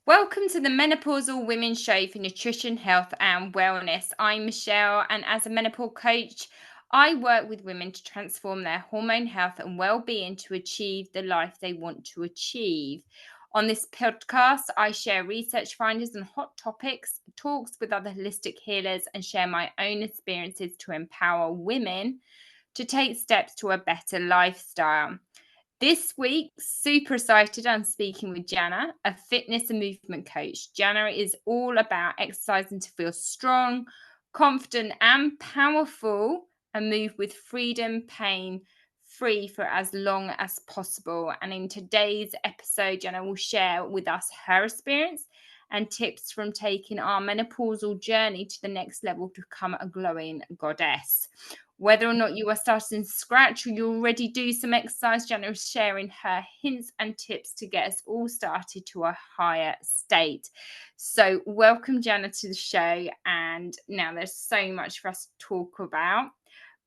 Welcome to the Menopausal Women's Show for Nutrition, Health and Wellness. I'm Michelle, and as a menopause coach, I work with women to transform their hormone health and well-being to achieve the life they want to achieve. On this podcast, I share research findings and hot topics, talks with other holistic healers, and share my own experiences to empower women to take steps to a better lifestyle. This week, super excited. I'm speaking with Jana, a fitness and movement coach. Jana is all about exercising to feel strong, confident, and powerful, and move with freedom, pain free for as long as possible. And in today's episode, Jana will share with us her experience and tips from taking our menopausal journey to the next level to become a glowing goddess. Whether or not you are starting from scratch or you already do some exercise, Jana is sharing her hints and tips to get us all started to a higher state. So welcome, Jana, to the show. And now there's so much for us to talk about.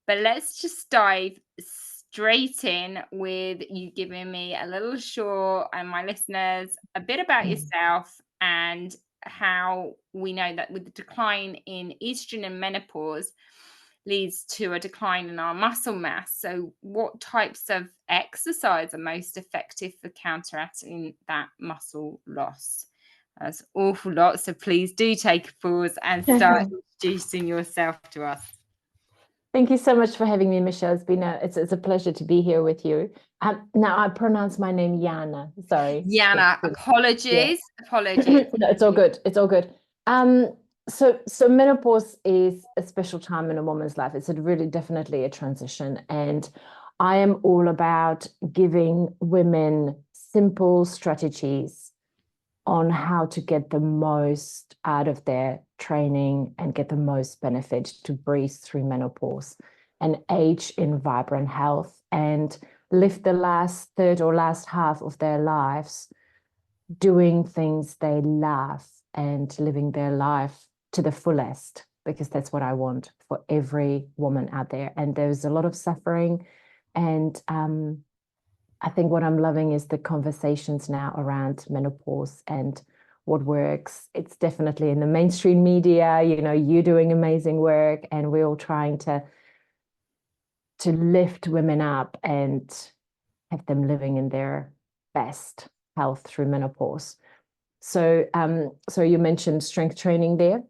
But let's just dive straight in with you giving me a little short and my listeners a bit about yourself and how we know that with the decline in estrogen and menopause leads to a decline in our muscle mass. So what types of exercise are most effective for counteracting that muscle loss? That's an awful lot. So please do take a pause and start introducing yourself to us. Thank you so much for having me, Michelle. It's a pleasure to be here with you. Now I pronounce my name Jana. Sorry. Jana, apologies. Apologies. No, it's all good. It's all good. So menopause is a special time in a woman's life. It's really definitely a transition. And I am all about giving women simple strategies on how to get the most out of their training and get the most benefit to breeze through menopause and age in vibrant health and live the last third or last half of their lives doing things they love and living their life to the fullest, because that's what I want for every woman out there. And there's a lot of suffering. And I think what I'm loving is the conversations now around menopause and what works. It's definitely in the mainstream media, you're doing amazing work, and we're all trying to lift women up and have them living in their best health through menopause. So you mentioned strength training there.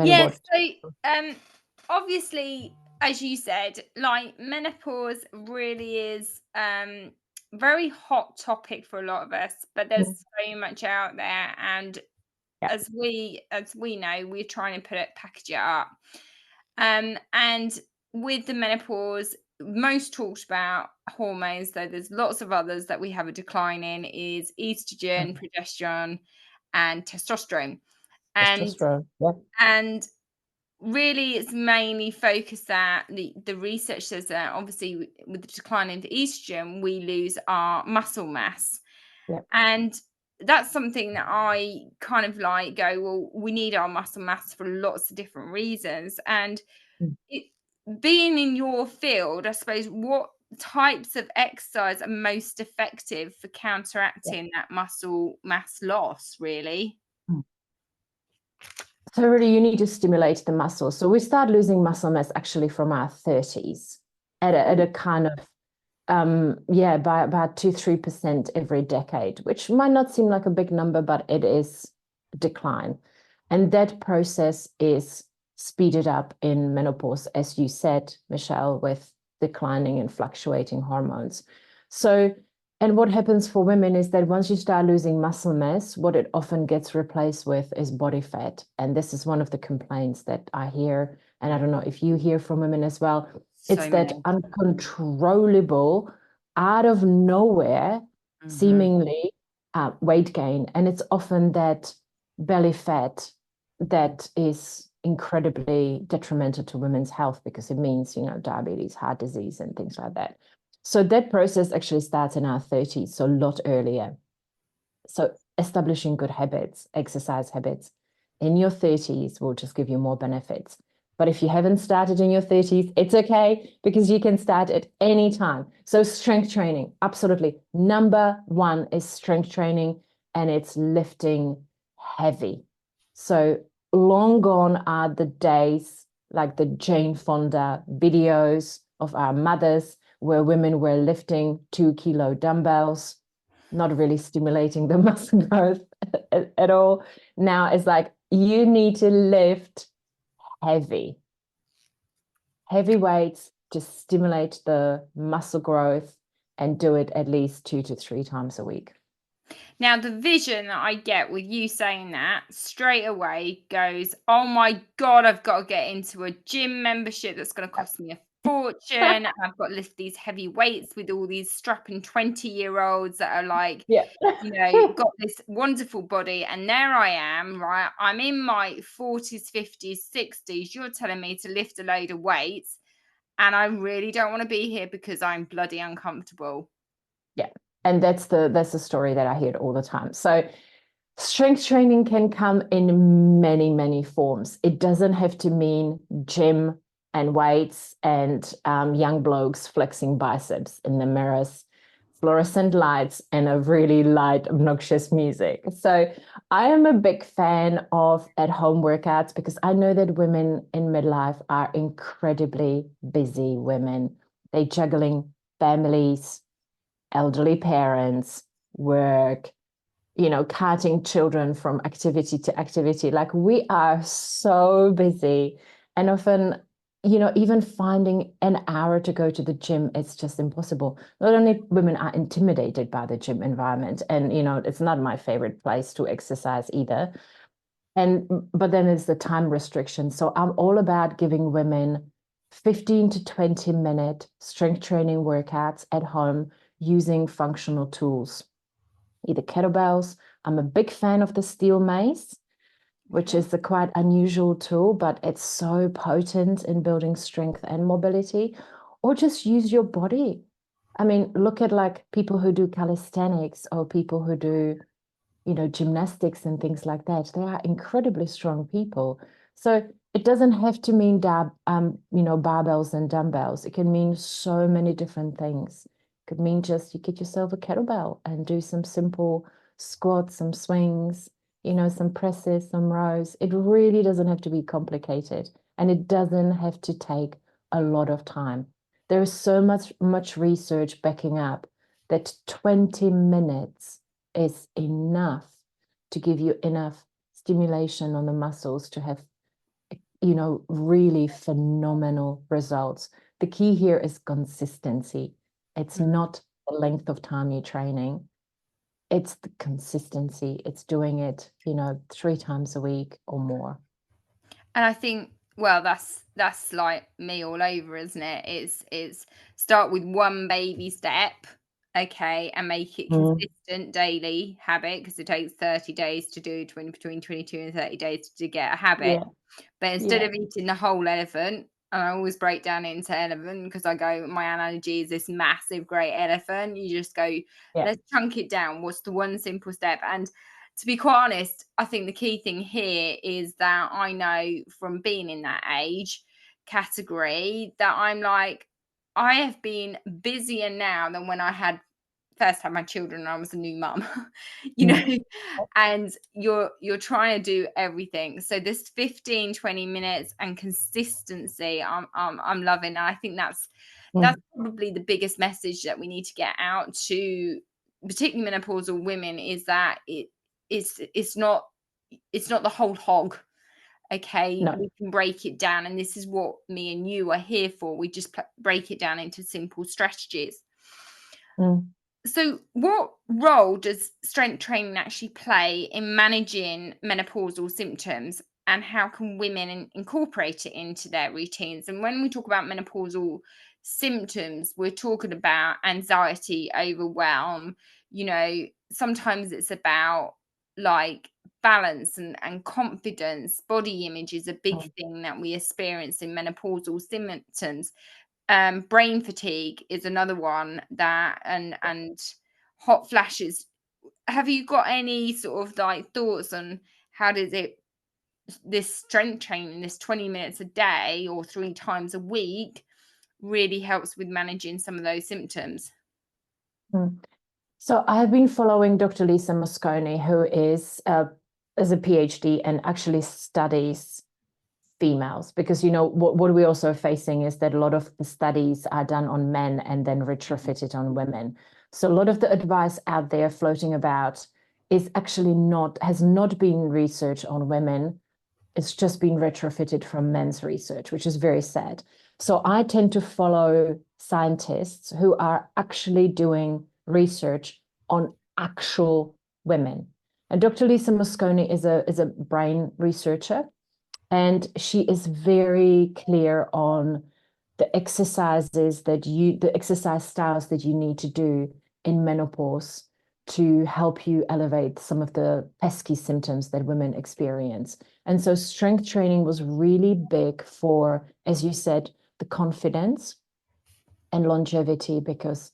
Yes. So obviously, as you said, like menopause really is very hot topic for a lot of us, but there's so much out there, and as we know, we're trying to package it up. And with the menopause, most talked about hormones, though there's lots of others that we have a decline in, is estrogen, progesterone, and testosterone. And really it's mainly focused at the research says that obviously with the decline in the estrogen we lose our muscle mass. And that's something that I kind of like go, well, we need our muscle mass for lots of different reasons. And being in your field, I suppose, what types of exercise are most effective for counteracting that muscle mass loss, really? So really, you need to stimulate the muscle. So we start losing muscle mass actually from our 30s at a kind of, by about 2-3% every decade, which might not seem like a big number, but it is a decline. And that process is speeded up in menopause, as you said, Michelle, with declining and fluctuating hormones. And what happens for women is that once you start losing muscle mass, what it often gets replaced with is body fat. And this is one of the complaints that I hear. And I don't know if you hear from women as well. It's that uncontrollable, out of nowhere, seemingly weight gain. And it's often that belly fat that is incredibly detrimental to women's health, because it means, diabetes, heart disease, and things like that. So that process actually starts in our 30s, so a lot earlier. So establishing good habits, exercise habits in your 30s will just give you more benefits. But if you haven't started in your 30s, it's okay, because you can start at any time. So strength training, absolutely. Number one is strength training. and it's lifting heavy. So long gone are the days like the Jane Fonda videos of our mothers where women were lifting 2 kilo dumbbells, not really stimulating the muscle growth at all. Now it's like you need to lift heavy, heavy weights to stimulate the muscle growth and do it at least 2 to 3 times a week. Now, the vision that I get with you saying that straight away goes, oh my God, I've got to get into a gym membership that's going to cost me a fortune. I've got to lift these heavy weights with all these strapping 20-year-olds that are like, Yeah. got this wonderful body. And there I am, right? I'm in my 40s, 50s, 60s. You're telling me to lift a load of weights. And I really don't want to be here because I'm bloody uncomfortable. Yeah. And that's the story that I hear all the time. So strength training can come in many, many forms. It doesn't have to mean gym and weights and young blokes flexing biceps in the mirrors, fluorescent lights, and a really light, obnoxious music. So I am a big fan of at-home workouts because I know that women in midlife are incredibly busy women. They're juggling families, elderly parents, work, carting children from activity to activity. Like we are so busy. And often, even finding an hour to go to the gym, it's just impossible. Not only women are intimidated by the gym environment, and, it's not my favorite place to exercise either. But then it's the time restriction. So I'm all about giving women 15 to 20-minute strength training workouts at home using functional tools, either kettlebells. I'm a big fan of the steel mace, which Okay. is a quite unusual tool, but it's so potent in building strength and mobility. Or just use your body. I mean, look at like people who do calisthenics or people who do, gymnastics and things like that. They are incredibly strong people. So it doesn't have to mean barbells and dumbbells. It can mean so many different things. It could mean just you get yourself a kettlebell and do some simple squats, some swings, some presses, some rows. It really doesn't have to be complicated, and it doesn't have to take a lot of time. There is so much research backing up that 20 minutes is enough to give you enough stimulation on the muscles to have, really phenomenal results. The key here is consistency. It's Mm. not the length of time you're training, it's the consistency. It's doing it, 3 times a week or more. And I think, well, that's like me all over, isn't it? It's start with one baby step, okay, and make it Mm, consistent daily habit because it takes 30 days to do 20, between 22 and 30 days to get a habit. yeah, But instead yeah, of eating the whole elephant, and I always break down into elephant because I go, my analogy is this massive, great elephant. You just go, yeah. let's chunk it down. What's the one simple step? And to be quite honest, I think the key thing here is that I know from being in that age category that I'm like, I have been busier now than when I first had my children and I was a new mum, you know, Mm, and you're trying to do everything. So this 15, 20 minutes and consistency, I'm loving. And I think that's mm, probably the biggest message that we need to get out to particularly menopausal women is that it's not the whole hog. Okay, no. we can break it down, and this is what me and you are here for. We just break it down into simple strategies. Mm, So, what role does strength training actually play in managing menopausal symptoms, and how can women incorporate it into their routines? And when we talk about menopausal symptoms, we're talking about anxiety, overwhelm. Sometimes it's about like balance and confidence. Body image is a big mm, thing that we experience in menopausal symptoms. Brain fatigue is another one that and hot flashes. Have you got any sort of like thoughts on how does it this strength training, this 20 minutes a day or 3 times a week really helps with managing some of those symptoms? mm. So I've been following Dr. Lisa Mosconi, who is a PhD and actually studies females, because what we're also facing is that a lot of the studies are done on men and then retrofitted on women. So a lot of the advice out there floating about is actually has not been researched on women. It's just been retrofitted from men's research, which is very sad. So I tend to follow scientists who are actually doing research on actual women. And Dr. Lisa Mosconi is a brain researcher, and she is very clear on the the exercise styles that you need to do in menopause to help you elevate some of the pesky symptoms that women experience. And so strength training was really big for, as you said, the confidence and longevity, because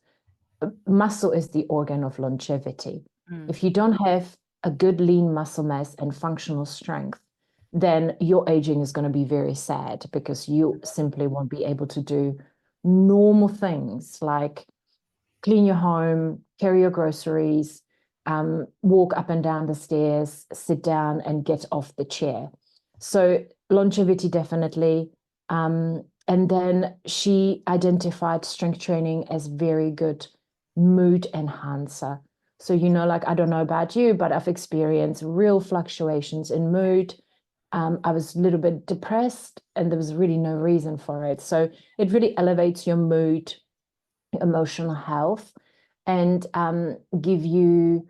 muscle is the organ of longevity. If you don't have a good lean muscle mass and functional strength, then your aging is going to be very sad, because you simply won't be able to do normal things like clean your home, carry your groceries, walk up and down the stairs, sit down and get off the chair. So longevity, definitely. And then she identified strength training as very good mood enhancer. So, like, I don't know about you, but I've experienced real fluctuations in mood. I was a little bit depressed and there was really no reason for it. So it really elevates your mood, emotional health, and give you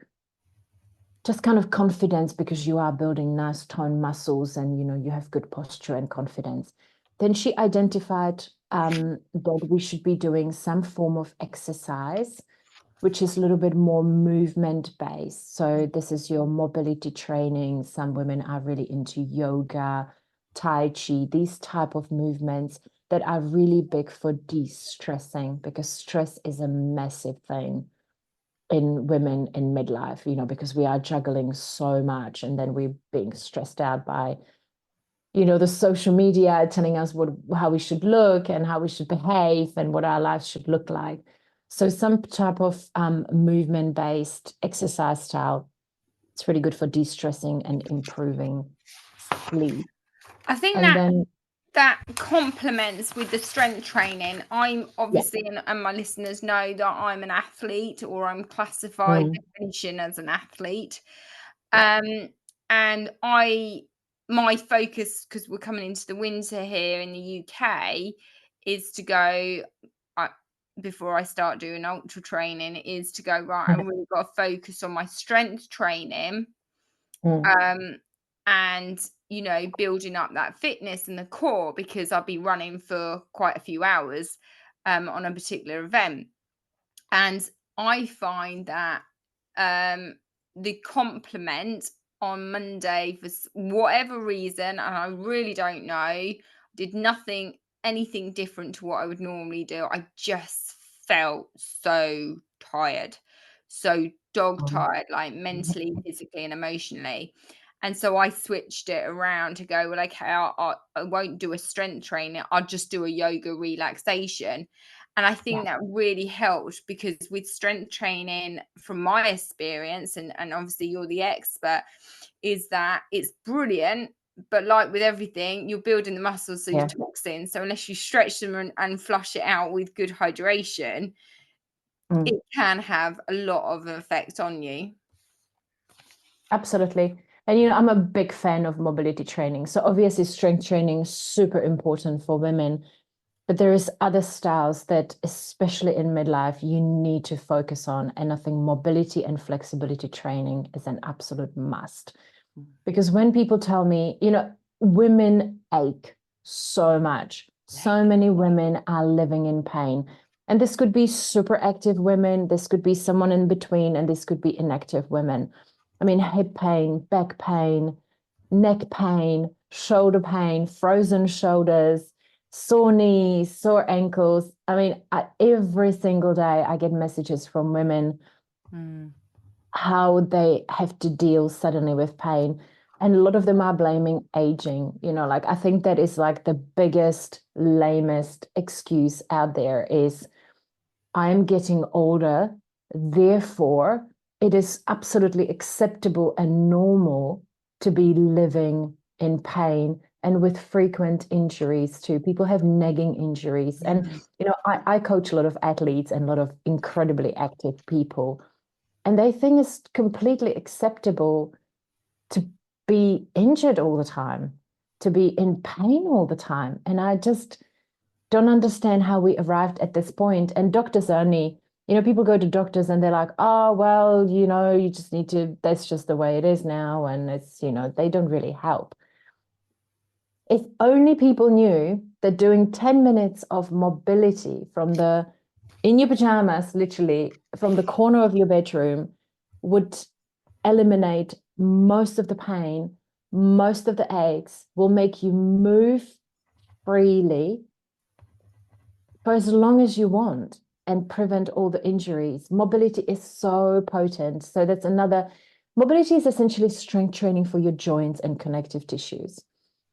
just kind of confidence, because you are building nice toned muscles and you have good posture and confidence. Then she identified that we should be doing some form of exercise which is a little bit more movement based. So this is your mobility training. Some women are really into yoga, tai chi, these type of movements that are really big for de-stressing, because stress is a massive thing in women in midlife, because we are juggling so much, and then we're being stressed out by the social media telling us how we should look and how we should behave and what our lives should look like. So some type of movement-based exercise style, it's really good for de-stressing and improving sleep. I think And then that complements with the strength training. I'm obviously, and my listeners know that I'm an athlete, or I'm classified definition as an athlete. And my focus, because we're coming into the winter here in the UK, is to go, before I start doing ultra training, is to go, right, I really got to focus on my strength training. And building up that fitness and the core, because I'll be running for quite a few hours on a particular event. And I find that the complement on Monday, for whatever reason, and I really don't know, did anything different to what I would normally do. I just felt so tired, so dog tired, like mentally, physically, and emotionally. And so I switched it around to go, well, okay, I won't do a strength training. I'll just do a yoga relaxation. And I think that really helped, because with strength training, from my experience, and obviously you're the expert, is that it's brilliant. But like with everything, you're building the muscles, so you're toxin. So unless you stretch them and flush it out with good hydration, it can have a lot of effect on you. Absolutely. And I'm a big fan of mobility training. So obviously strength training is super important for women, but there is other styles that, especially in midlife, you need to focus on. And I think mobility and flexibility training is an absolute must. Because when people tell me, women ache so much. So many women are living in pain. And this could be super active women, this could be someone in between, and this could be inactive women. I mean, hip pain, back pain, neck pain, shoulder pain, frozen shoulders, sore knees, sore ankles. I mean, every single day I get messages from women how they have to deal suddenly with pain. And a lot of them are blaming aging. Like, I think that is like the biggest, lamest excuse out there is, I'm getting older Therefore, it is absolutely acceptable and normal to be living in pain and with frequent injuries too. People have nagging injuries. And, I coach a lot of athletes and a lot of incredibly active people, and they think it's completely acceptable to be injured all the time, to be in pain all the time. And I just don't understand how we arrived at this point. And doctors only, people go to doctors and they're like, oh, well, you just need to, that's just the way it is now. And it's, they don't really help. If only people knew that doing 10 minutes of mobility in your pajamas, literally from the corner of your bedroom, would eliminate most of the pain, most of the aches, will make you move freely for as long as you want and prevent all the injuries. Mobility is so potent. So mobility is essentially strength training for your joints and connective tissues.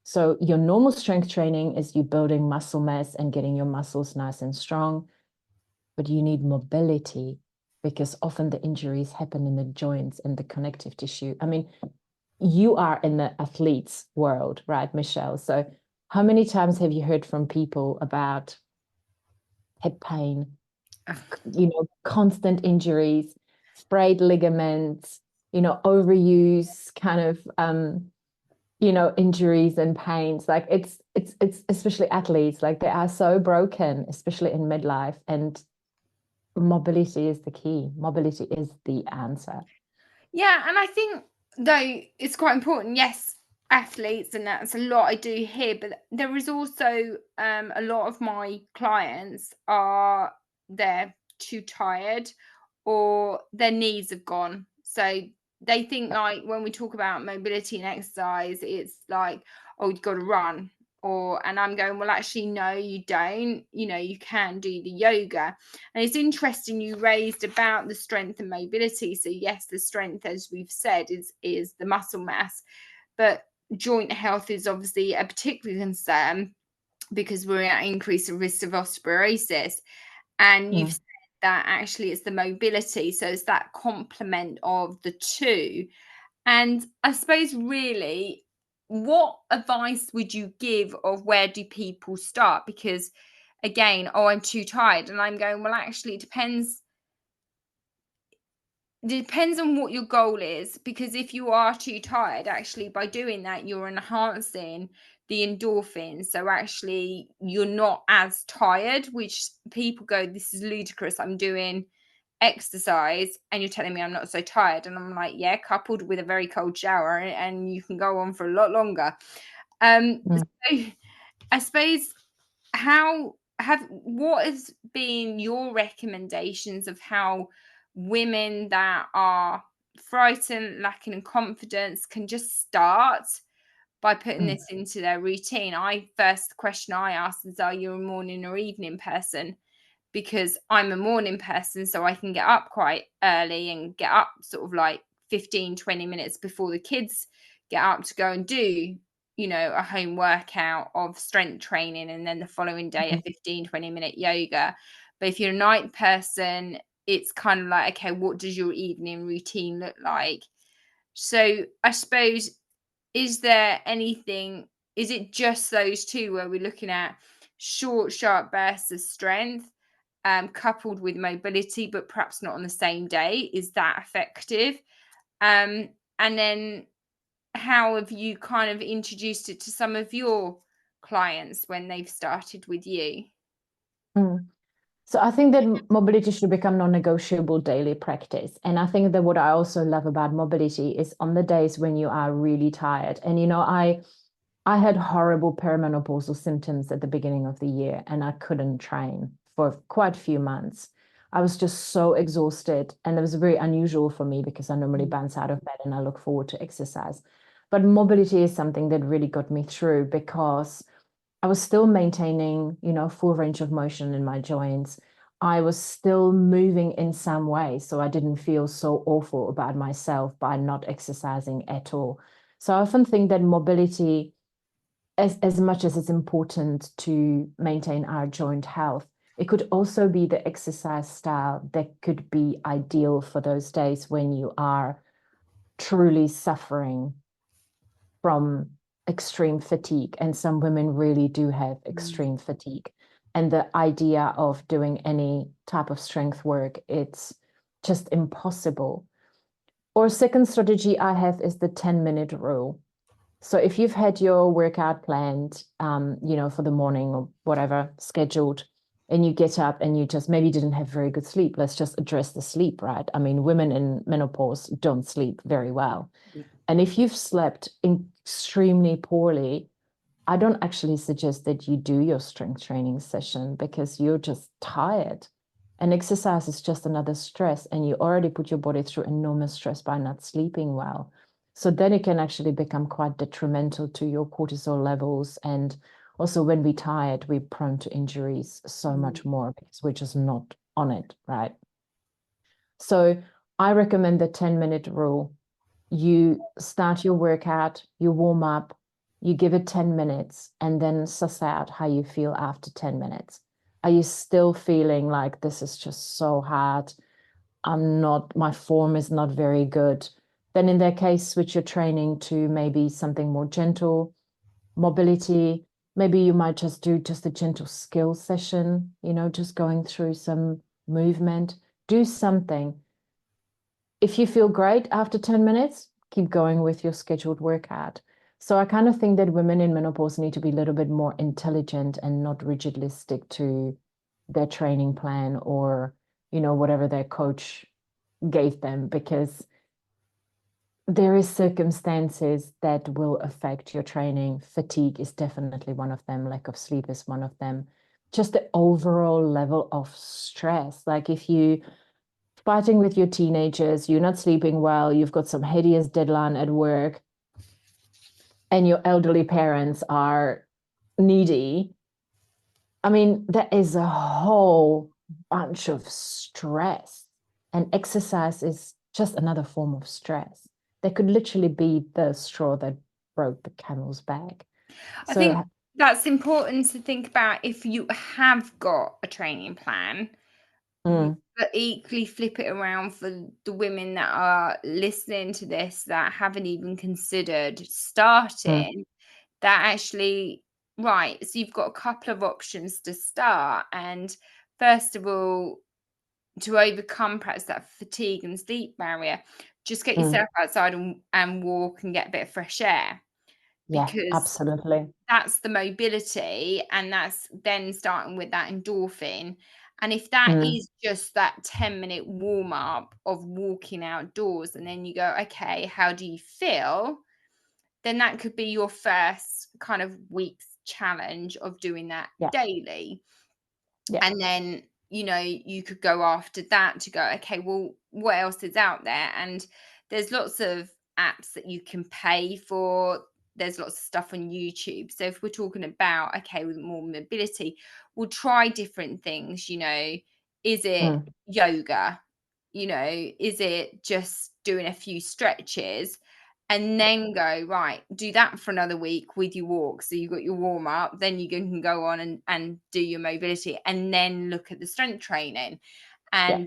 So your normal strength training is you building muscle mass and getting your muscles nice and strong, but you need mobility because often the injuries happen in the joints and the connective tissue. I mean, you are in the athlete's world, right, Michelle? So how many times have you heard from people about hip pain, constant injuries, frayed ligaments, overuse kind of injuries and pains? Like it's especially athletes, like they are so broken, especially in midlife, and mobility is the key. Mobility is the answer. Yeah, and I think though it's quite important. Yes, athletes, and that's a lot I do here, but there is also a lot of my clients are they're too tired or their knees have gone. So they think like when we talk about mobility and exercise, it's like, oh, you've got to run. And I'm going, well, actually, no, you don't. You can do the yoga. And it's interesting you raised about the strength and mobility. So yes, the strength, as we've said, is the muscle mass, but joint health is obviously a particular concern because we're at increased risk of osteoporosis. And you've said that actually it's the mobility. So it's that complement of the two. And I suppose really, what advice would you give of where do people start? Because again, oh, I'm too tired. And I'm going, well, actually, it depends on what your goal is. Because if you are too tired, actually, by doing that, you're enhancing the endorphins. So actually, you're not as tired, which people go, this is ludicrous. I'm doing exercise and you're telling me I'm not so tired, and I'm like, yeah, coupled with a very cold shower, and you can go on for a lot longer. So I suppose, what has been your recommendations of how women that are frightened, lacking in confidence, can just start by putting this into their routine? First question I asked is, are you a morning or evening person? Because I'm a morning person, so I can get up quite early and get up sort of like 15-20 minutes before the kids get up to go and do, a home workout of strength training, and then the following day a 15-20 minute yoga. But if you're a night person, it's kind of like, okay, what does your evening routine look like? So I suppose, is there anything, is it just those two where we're looking at short, sharp bursts of strength, coupled with mobility, but perhaps not on the same day? Is that effective? And then how have you kind of introduced it to some of your clients when they've started with you? So I think that mobility should become non-negotiable daily practice. And I think that what I also love about mobility is on the days when you are really tired. And I had horrible perimenopausal symptoms at the beginning of the year, and I couldn't train for quite a few months. I was just so exhausted, and it was very unusual for me because I normally bounce out of bed and I look forward to exercise. But mobility is something that really got me through because I was still maintaining, full range of motion in my joints. I was still moving in some way, so I didn't feel so awful about myself by not exercising at all. So I often think that mobility, as much as it's important to maintain our joint health, It could also be the exercise style that could be ideal for those days when you are truly suffering from extreme fatigue. And some women really do have extreme fatigue. And the idea of doing any type of strength work, it's just impossible. Or a second strategy I have is the 10-minute rule. So if you've had your workout planned, for the morning or whatever scheduled, and you get up and you just maybe didn't have very good sleep, let's just address the sleep, right? I mean, women in menopause don't sleep very well. And if you've slept extremely poorly, I don't actually suggest that you do your strength training session because you're just tired. And exercise is just another stress, and you already put your body through enormous stress by not sleeping well. So then it can actually become quite detrimental to your cortisol levels. And also, when we're tired, we're prone to injuries so much more because we're just not on it, right? So I recommend the 10-minute rule. You start your workout, you warm up, you give it 10 minutes, and then suss out how you feel after 10 minutes. Are you still feeling like this is just so hard? My form is not very good. Then in that case, switch your training to maybe something more gentle, mobility. Maybe you might just do just a gentle skill session, just going through some movement. Do something. If you feel great after 10 minutes, keep going with your scheduled workout. So I kind of think that women in menopause need to be a little bit more intelligent and not rigidly stick to their training plan or, whatever their coach gave them, because there is circumstances that will affect your training. Fatigue is definitely one of them. Lack of sleep is one of them. Just the overall level of stress. Like if you fighting with your teenagers, you're not sleeping well, you've got some hideous deadline at work, and your elderly parents are needy. I mean, there is a whole bunch of stress, and exercise is just another form of stress. That could literally be the straw that broke the camel's back. I So, think that's important to think about if you have got a training plan, mm, but equally flip it around for the women that are listening to this that haven't even considered mm, starting, that actually, right, so you've got a couple of options to start. And first of all, to overcome perhaps that fatigue and sleep barrier, just get mm, yourself outside and walk and get a bit of fresh air, yeah, because absolutely. that's the mobility, and that's then starting with that endorphin. And if that Mm, is just that 10-minute warm up of walking outdoors, and then you go, okay, how do you feel? Then that could be your first kind of week's challenge of doing that yeah, daily. yeah, And then, you could go after that to go, okay, well, what else is out there? And there's lots of apps that you can pay for. There's lots of stuff on YouTube. So if we're talking about, okay, with more mobility, we'll try different things. Is it mm, yoga? Is it just doing a few stretches? And then go, right, do that for another week with your walk. So you've got your warm up, then you can go on and do your mobility, and then look at the strength training. yeah,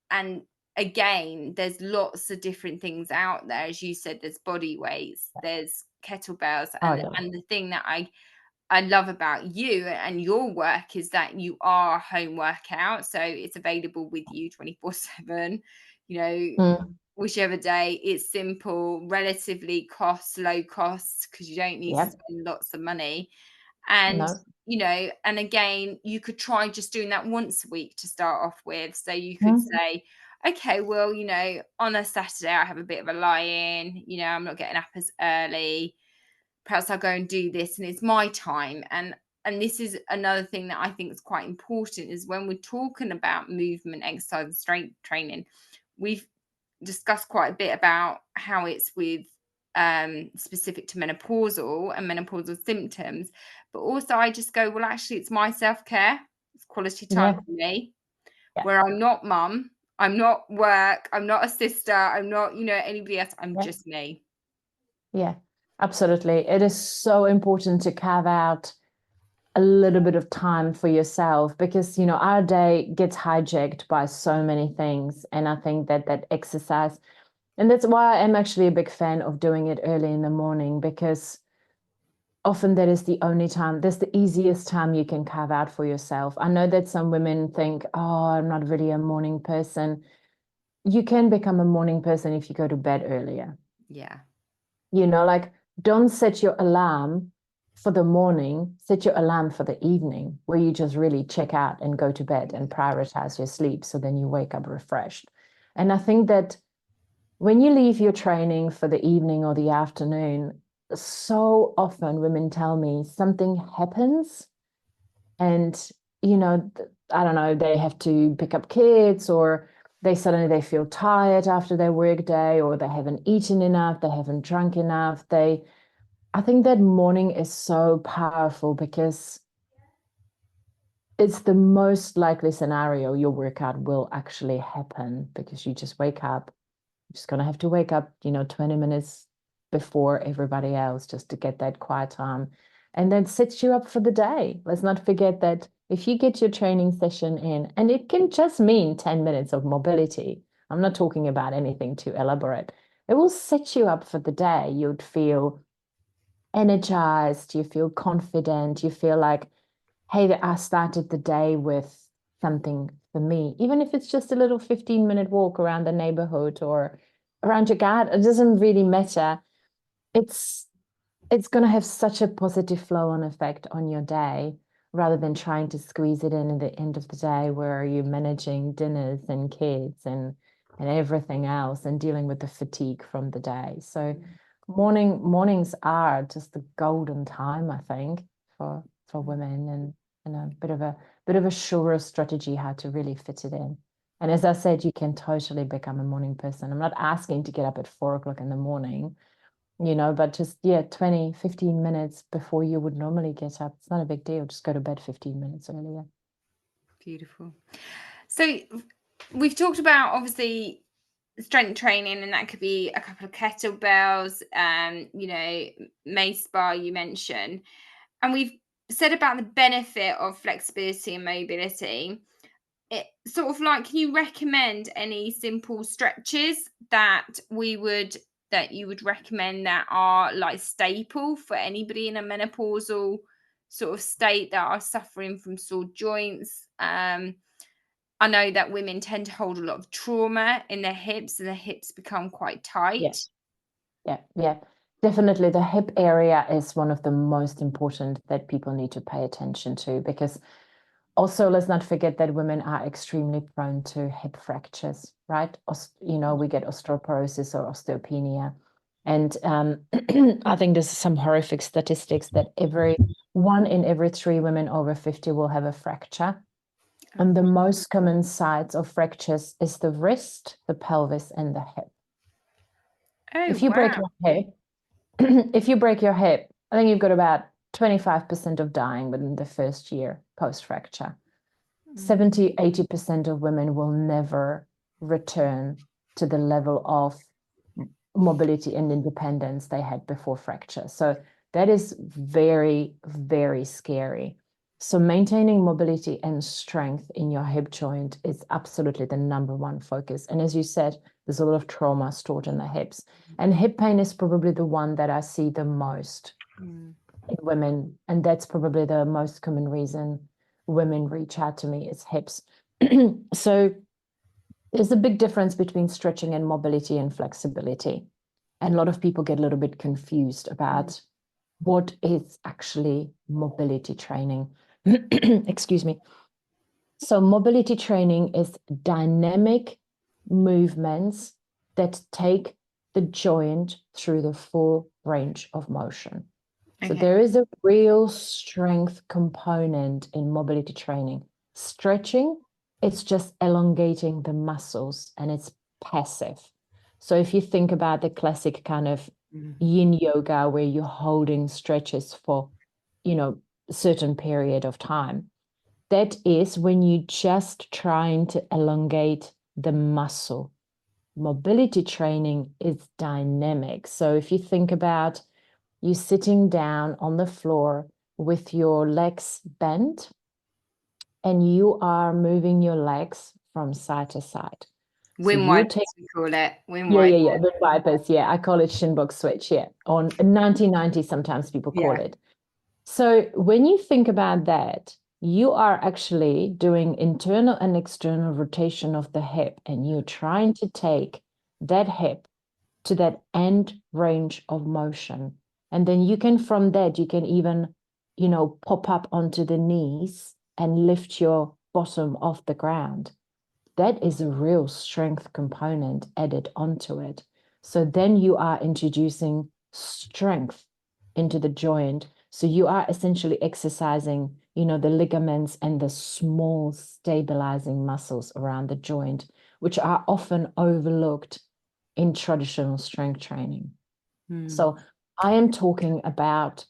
And again, there's lots of different things out there. As you said, there's body weights, there's kettlebells, oh and yeah, and the thing that I love about you and your work is that you are a home workout. So it's available with you 24/7, you know, mm, whichever day. It's simple, relatively low cost, because you don't need to yeah, spend lots of money. And, no, and again, you could try just doing that once a week to start off with. So you could mm, say, okay, well, on a Saturday, I have a bit of a lie in, I'm not getting up as early. Perhaps I'll go and do this, and it's my time. And this is another thing that I think is quite important, is when we're talking about movement, exercise, and strength training, we've discussed quite a bit about how it's with specific to menopausal and menopausal symptoms. But also I just go, well, actually, it's my self-care. It's quality time yeah, for me, yeah, where I'm not mum, I'm not work, I'm not a sister, I'm not, anybody else. I'm yeah. just me. Yeah, absolutely. It is so important to carve out a little bit of time for yourself, because, our day gets hijacked by so many things. And I think that exercise, and that's why I'm actually a big fan of doing it early in the morning, because often that is the only time, that's the easiest time you can carve out for yourself. I know that some women think, oh, I'm not really a morning person. You can become a morning person if you go to bed earlier. Yeah. Like, don't set your alarm for the morning, set your alarm for the evening, where you just really check out and go to bed and prioritize your sleep. So then you wake up refreshed. And I think that when you leave your training for the evening or the afternoon, so often women tell me something happens and, I don't know, they have to pick up kids, or they feel tired after their work day, or they haven't eaten enough, they haven't drunk enough. I think that morning is so powerful, because it's the most likely scenario your workout will actually happen, because you just wake up. You're just going to have to wake up, 20 minutes before everybody else, just to get that quiet time, and then sets you up for the day. Let's not forget that if you get your training session in, and it can just mean 10 minutes of mobility, I'm not talking about anything too elaborate, it will set you up for the day. You'd feel energized, you feel confident, you feel like, hey, I started the day with something for me, even if it's just a little 15-minute walk around the neighborhood or around your garden. It doesn't really matter. It's going to have such a positive flow-on effect on your day, rather than trying to squeeze it in at the end of the day, where you're managing dinners and kids and everything else, and dealing with the fatigue from the day. So mornings are just the golden time, I think, for women, and a bit of a surer strategy how to really fit it in. And as I said, you can totally become a morning person. I'm not asking to get up at 4 o'clock in the morning, but just, 20, 15 minutes before you would normally get up. It's not a big deal. Just go to bed 15 minutes earlier. Beautiful. So we've talked about, obviously, strength training, and that could be a couple of kettlebells, mace bar you mentioned. And we've said about the benefit of flexibility and mobility. It sort of like, can you recommend any simple stretches that you would recommend that are like staple for anybody in a menopausal sort of state that are suffering from sore joints? I know that women tend to hold a lot of trauma in their hips, and the hips become quite Yeah, tight. yeah. Definitely the hip area is one of the most important that people need to pay attention to, because also, let's not forget that women are extremely prone to hip fractures, right? We get osteoporosis or osteopenia. And I think there's some horrific statistics that one in every 3 women over 50 will have a fracture. And the most common sites of fractures is the wrist, the pelvis, and the hip. Oh, If you break wow. your hip, if you break your hip, I think you've got about 25% of dying within the first year post-fracture. 70, 80% of women will never return to the level of mobility and independence they had before fracture. So that is very, very scary. So maintaining mobility and strength in your hip joint is absolutely the number one focus. And as you said, there's a lot of trauma stored in the hips. And hip pain is probably the one that I see the most in women. And that's probably the most common reason women reach out to me is hips. So there's a big difference between stretching and mobility and flexibility. And a lot of people get a little bit confused about what is actually mobility training. Excuse me. So mobility training is dynamic movements that take the joint through the full range of motion. So Okay. there is a real strength component in mobility training. Stretching, it's just elongating the muscles, and it's passive. So if you think about the classic kind of yin yoga where you're holding stretches for, a certain period of time, that is when you just trying to elongate the muscle. Mobility training is dynamic. So if you think about you sitting down on the floor, with your legs bent and you are moving your legs from side to side. So Wind you wipers, take, we call it. Wind yeah, yeah, wipers. yeah, the wipers. Yeah, I call it shin box switch. Yeah, on 1990, sometimes people call Yeah. it. So when you think about that, you are actually doing internal and external rotation of the hip, and you're trying to take that hip to that end range of motion. And then you can, from that, you can even, pop up onto the knees and lift your bottom off the ground. That is a real strength component added onto it. So then you are introducing strength into the joint. So you are essentially exercising, the ligaments and the small stabilizing muscles around the joint, which are often overlooked in traditional strength training. So I am talking about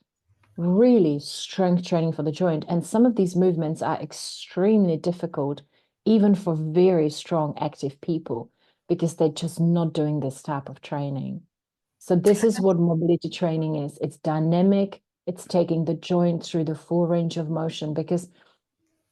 really strength training for the joint. And some of these movements are extremely difficult, even for very strong, active people, because they're just not doing this type of training. So this is what mobility training is. It's dynamic. It's taking the joint through the full range of motion, because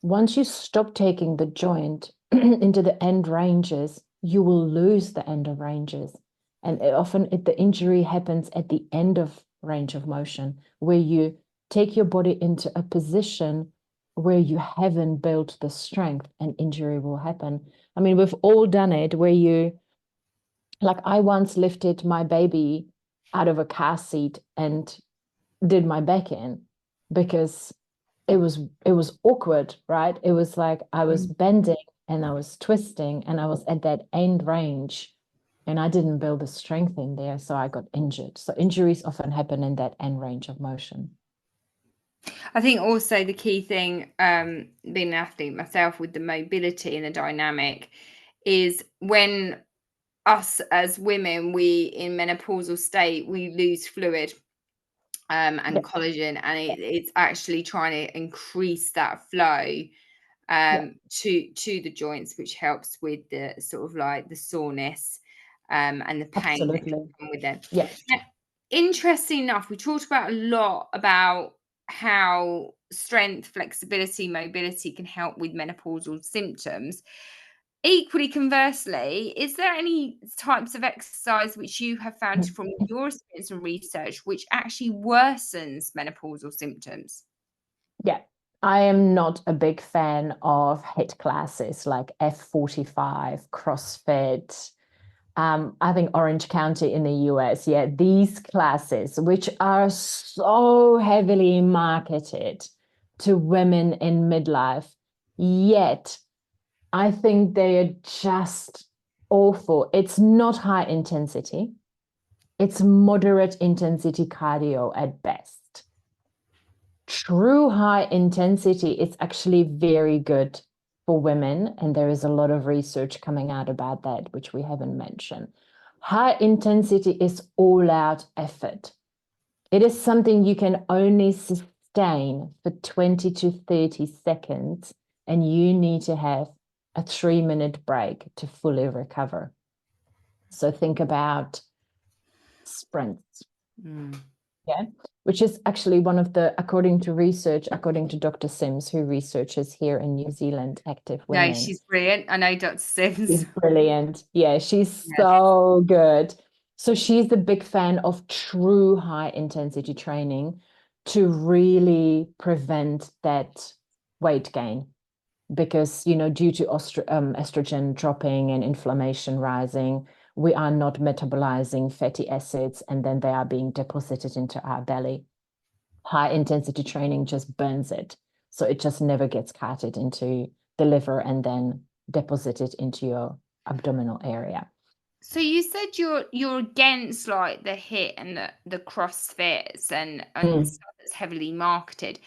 once you stop taking the joint into the end ranges, you will lose the end of ranges. And often the injury happens at the end of range of motion, where you take your body into a position where you haven't built the strength, and injury will happen. I mean, we've all done it where like I once lifted my baby out of a car seat and did my back in because it was awkward, right? It was like I was bending and I was twisting and I was at that end range and I didn't build the strength in there, so I got injured. So injuries often happen in that end range of motion. I think also the key thing, being an athlete myself with the mobility and the dynamic, is when us as women, we in menopausal state, we lose fluid and Yeah, collagen, and it's actually trying to increase that flow yeah, to the joints, which helps with the sort of like the soreness and the pain that can absolutely. come with it. Yeah. Now, interesting enough, we talked about a lot about how strength, flexibility, mobility can help with menopausal symptoms. Equally conversely, is there any types of exercise which you have found from your experience and research which actually worsens menopausal symptoms? Yeah. I am not a big fan of HIIT classes like F45, CrossFit. I think Orange County in the US, yeah, these classes, which are so heavily marketed to women in midlife, yet I think they are just awful. It's not high intensity, it's moderate intensity cardio at best. True high intensity is actually very good for women, and there is a lot of research coming out about that, which we haven't mentioned. High intensity is all out effort. It is something you can only sustain for 20 to 30 seconds, and you need to have a 3-minute break to fully recover. So think about sprints. Yeah, which is actually one of the, according to research, according to Dr. Sims, who researches here in New Zealand, active No, women. she's brilliant. I know Dr. She's Sims. brilliant. Yeah, she's Yes. so good. So she's a big fan of true high intensity training to really prevent that weight gain. Because, due to estrogen dropping and inflammation rising, we are not metabolizing fatty acids and then they are being deposited into our belly. High intensity training just burns it. So it just never gets carted into the liver and then deposited into your abdominal area. So you said you're against like the HIIT and the CrossFits and Mm. stuff that's heavily marketed.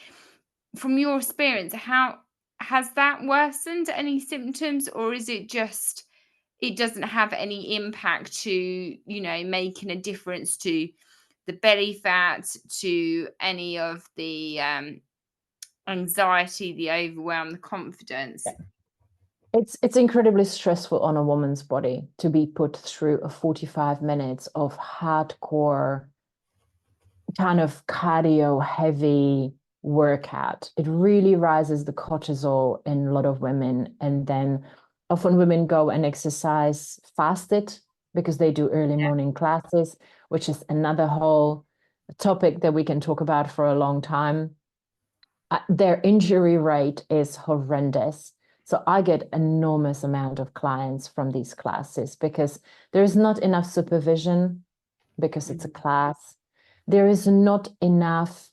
From your experience, how has that worsened any symptoms, or is it just it doesn't have any impact to, making a difference to the belly fat, to any of the anxiety, the overwhelm, the confidence? Yeah. It's incredibly stressful on a woman's body to be put through a 45 minutes of hardcore kind of cardio heavy workout. It really rises the cortisol in a lot of women. And then often women go and exercise fasted because they do early morning classes, which is another whole topic that we can talk about for a long time. Their injury rate is horrendous. So I get enormous amount of clients from these classes because there's not enough supervision because it's a class. There is not enough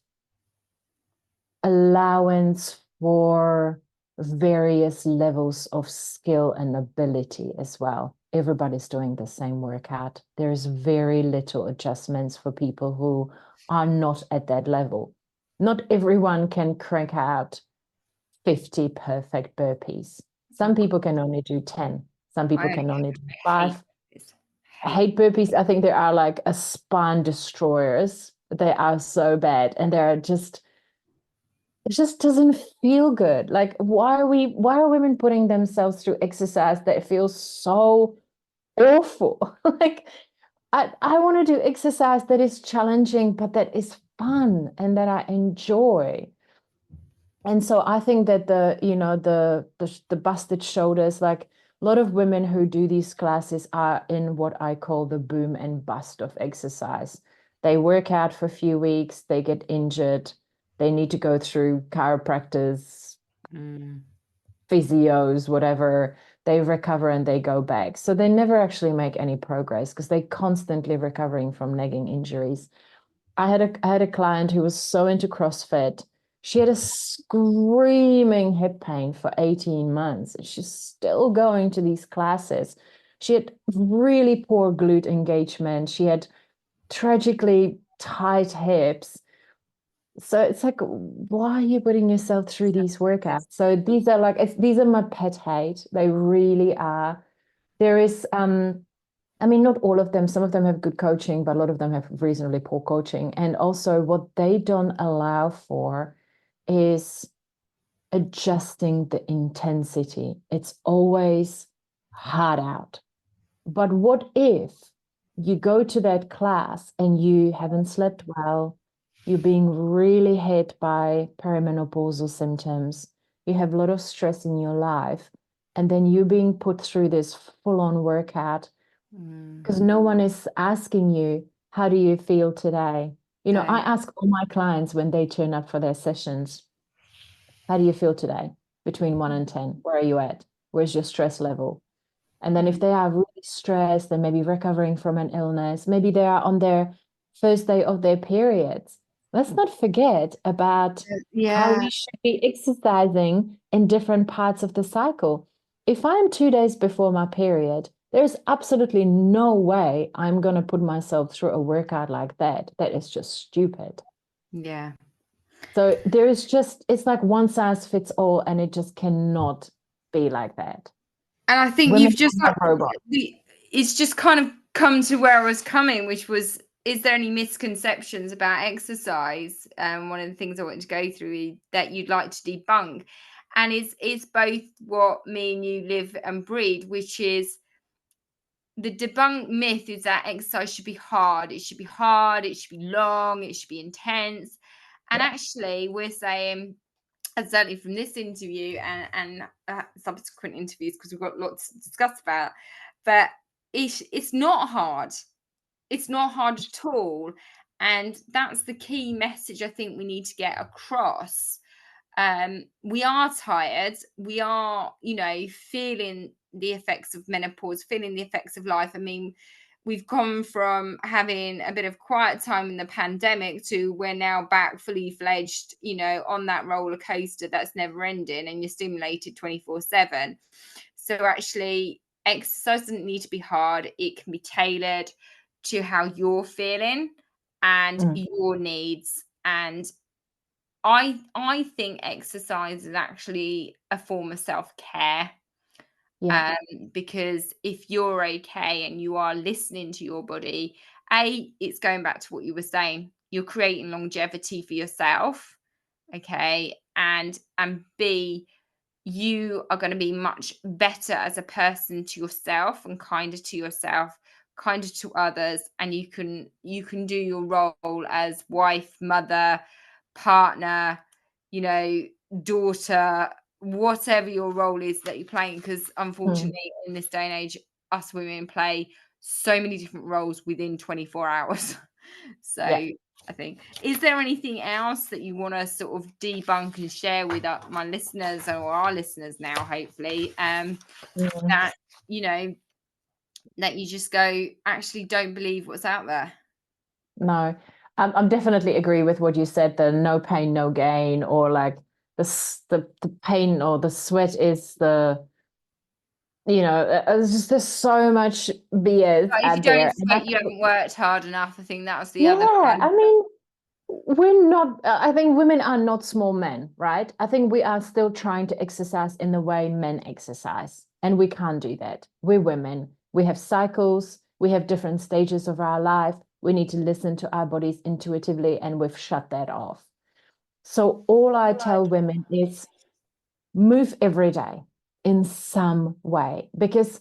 allowance for various levels of skill and ability as well. Everybody's doing the same workout. There's very little adjustments for people who are not at that level. Not everyone can crank out 50 perfect burpees. Some people can only do 10. Some people can only do 5. I hate burpees. I think they are like a spine destroyers. They are so bad. And they're just, it just doesn't feel good. Like, why are women putting themselves through exercise that feels so awful? Like, I want to do exercise that is challenging, but that is fun and that I enjoy. And so I think that the busted shoulders, like a lot of women who do these classes are in what I call the boom and bust of exercise. They work out for a few weeks, they get injured, they need to go through chiropractors, physios, whatever. They recover and they go back. So they never actually make any progress because they're constantly recovering from nagging injuries. I had a client who was so into CrossFit. She had a screaming hip pain for 18 months. And she's still going to these classes. She had really poor glute engagement. She had tragically tight hips. So it's like, why are you putting yourself through these workouts? So these are these are my pet hate. They really are. There is I mean, not all of them. Some of them have good coaching, but a lot of them have reasonably poor coaching. And also, what they don't allow for is adjusting the intensity. It's always hard out. But what if you go to that class and you haven't slept well? You're being really hit by perimenopausal symptoms. You have a lot of stress in your life. And then you're being put through this full-on workout because no one is asking you, how do you feel today? I ask all my clients when they turn up for their sessions, how do you feel today? Between 1 and 10, where are you at? Where's your stress level? And then if they are really stressed, they may be recovering from an illness, maybe they are on their first day of their periods. Let's not forget about how we should be exercising in different parts of the cycle. If I'm 2 days before my period, there's absolutely no way I'm going to put myself through a workout like that. That is just stupid. Yeah. So it's like one size fits all, and it just cannot be like that. And I think Women you've just are not robots. it's just kind of come to where I was coming, which was, is there any misconceptions about exercise? One of the things I wanted to go through that you'd like to debunk. And it's both what me and you live and breathe, which is the debunk myth is that exercise should be hard. It should be hard, it should be long, it should be intense. And actually, we're saying, and certainly from this interview and subsequent interviews, because we've got lots to discuss about, but it's not hard. It's not hard at all. And that's the key message I think we need to get across. We are tired. We are, feeling the effects of menopause, feeling the effects of life. I mean, we've gone from having a bit of quiet time in the pandemic to we're now back fully fledged, on that roller coaster that's never ending, and you're stimulated 24/7. So actually, exercise doesn't need to be hard. It can be tailored to how you're feeling and your needs. And I think exercise is actually a form of self-care. Yeah. Because if you're okay and you are listening to your body, it's going back to what you were saying. You're creating longevity for yourself, okay, and B, you are going to be much better as a person to yourself and kinder to yourself, kinder to others, and you can do your role as wife, mother, partner, daughter, whatever your role is that you're playing, because Mm. unfortunately in this day and age, us women play so many different roles within 24 hours. So Yeah. I think, is there anything else that you want to sort of debunk and share with my listeners, or our listeners now, hopefully, Mm. that, that you just go, actually don't believe what's out there? No, I'm definitely agree with what you said, the no pain, no gain, or like the pain or the sweat is there's so much BS Like, if you out don't there. And sweat, you haven't worked hard enough. I think that was the other yeah, kind of. I mean, we're not, I think women are not small men, right? I think we are still trying to exercise in the way men exercise, and we can't do that. We're women. We have cycles, we have different stages of our life. We need to listen to our bodies intuitively, and we've shut that off. So all I tell women is move every day in some way, because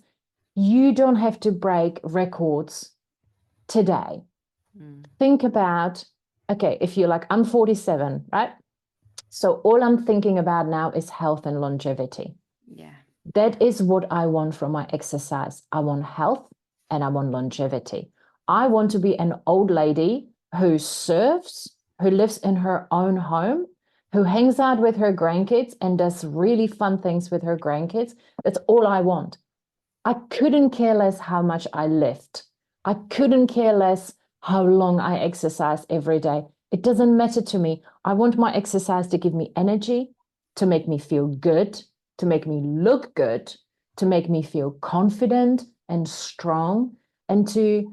you don't have to break records today. Think about, okay, if you're like, I'm 47, right? So all I'm thinking about now is health and longevity. Yeah. That is what I want from my exercise. I want health and I want longevity. I want to be an old lady who serves, who lives in her own home, who hangs out with her grandkids and does really fun things with her grandkids. That's all I want. I couldn't care less how much I lift. I couldn't care less how long I exercise every day. It doesn't matter to me. I want my exercise to give me energy, to make me feel good, to make me look good, to make me feel confident and strong, and to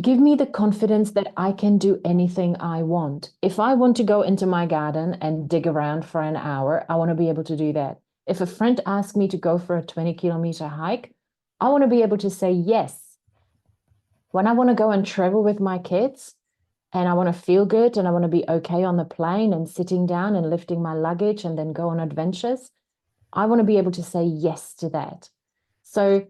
give me the confidence that I can do anything I want. If I want to go into my garden and dig around for an hour, I want to be able to do that. If a friend asks me to go for a 20-kilometer hike, I want to be able to say yes. When I want to go and travel with my kids and I want to feel good and I want to be okay on the plane and sitting down and lifting my luggage and then go on adventures, I want to be able to say yes to that. So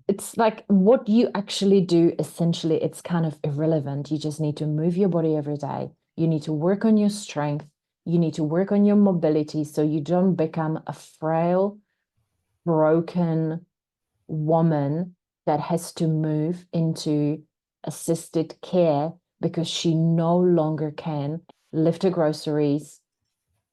it's like what you actually do, essentially, it's kind of irrelevant. You just need to move your body every day. You need to work on your strength. You need to work on your mobility so you don't become a frail, broken woman that has to move into assisted care because she no longer can lift her groceries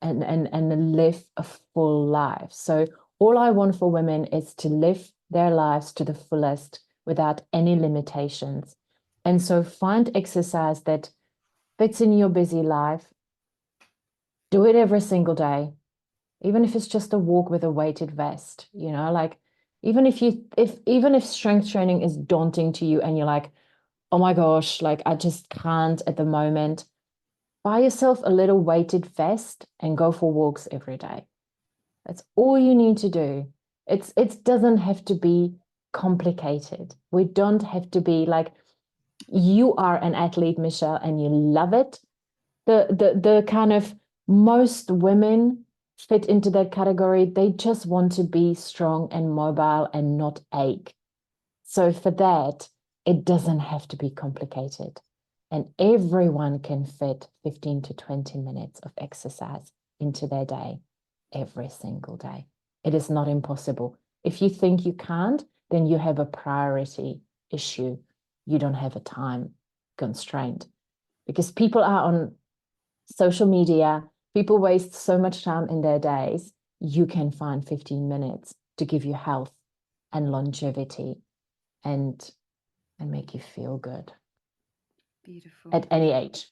and live a full life. So all I want for women is to live their lives to the fullest without any limitations. And so find exercise that fits in your busy life. Do it every single day, even if it's just a walk with a weighted vest, like even if strength training is daunting to you and you're like, oh my gosh, like I just can't at the moment, buy yourself a little weighted vest and go for walks every day. That's all you need to do. It doesn't have to be complicated. We don't have to be like, you are an athlete, Michelle, and you love it. The kind of most women fit into that category. They just want to be strong and mobile and not ache. So for that, it doesn't have to be complicated. And everyone can fit 15 to 20 minutes of exercise into their day every single day. It is not impossible. If you think you can't, then you have a priority issue. You don't have a time constraint because people are on social media. People waste so much time in their days. You can find 15 minutes to give you health and longevity and make you feel good Beautiful. at any age.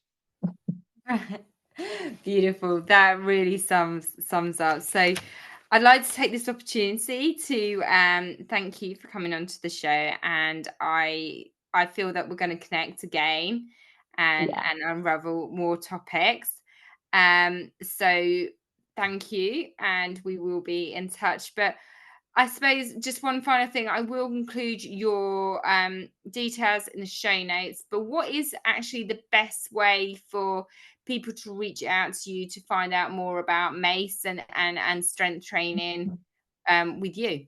Beautiful. That really sums up. So I'd like to take this opportunity to thank you for coming onto the show, and I feel that we're going to connect again and Yeah. unravel more topics. So thank you, and we will be in touch. But I suppose just one final thing, I will include your details in the show notes, but what is actually the best way for people to reach out to you to find out more about MACE and strength training with you?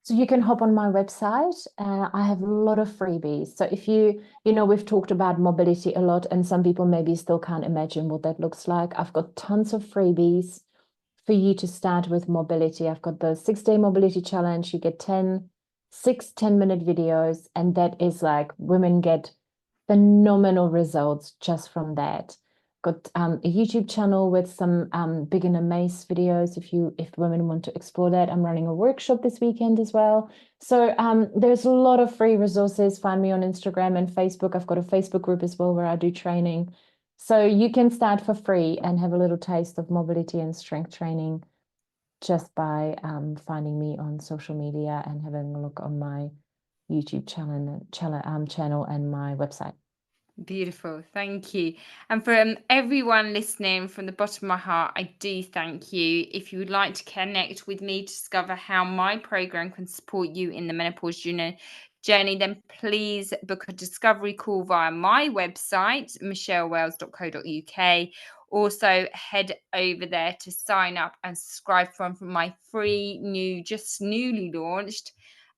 So you can hop on my website. I have a lot of freebies. So if we've talked about mobility a lot, and some people maybe still can't imagine what that looks like. I've got tons of freebies for you to start with mobility. I've got the 6-day mobility challenge. You get 10-minute videos, and that is like women get phenomenal results just from that. Got a YouTube channel with some beginner mace videos if women want to explore that. I'm running a workshop this weekend as well. So there's a lot of free resources. Find me on Instagram and Facebook. I've got a Facebook group as well where I do training. So you can start for free and have a little taste of mobility and strength training just by finding me on social media and having a look on my YouTube channel and my website. Beautiful. Thank you. And from everyone listening, from the bottom of my heart, I do thank you. If you would like to connect with me to discover how my program can support you in the menopause journey, then please book a discovery call via my website, michellewells.co.uk. Also, head over there to sign up and subscribe from my free just newly launched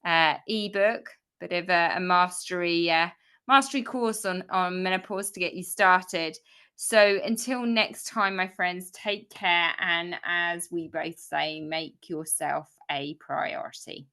ebook, bit of a mastery course on menopause to get you started. So until next time, my friends, take care. And as we both say, make yourself a priority.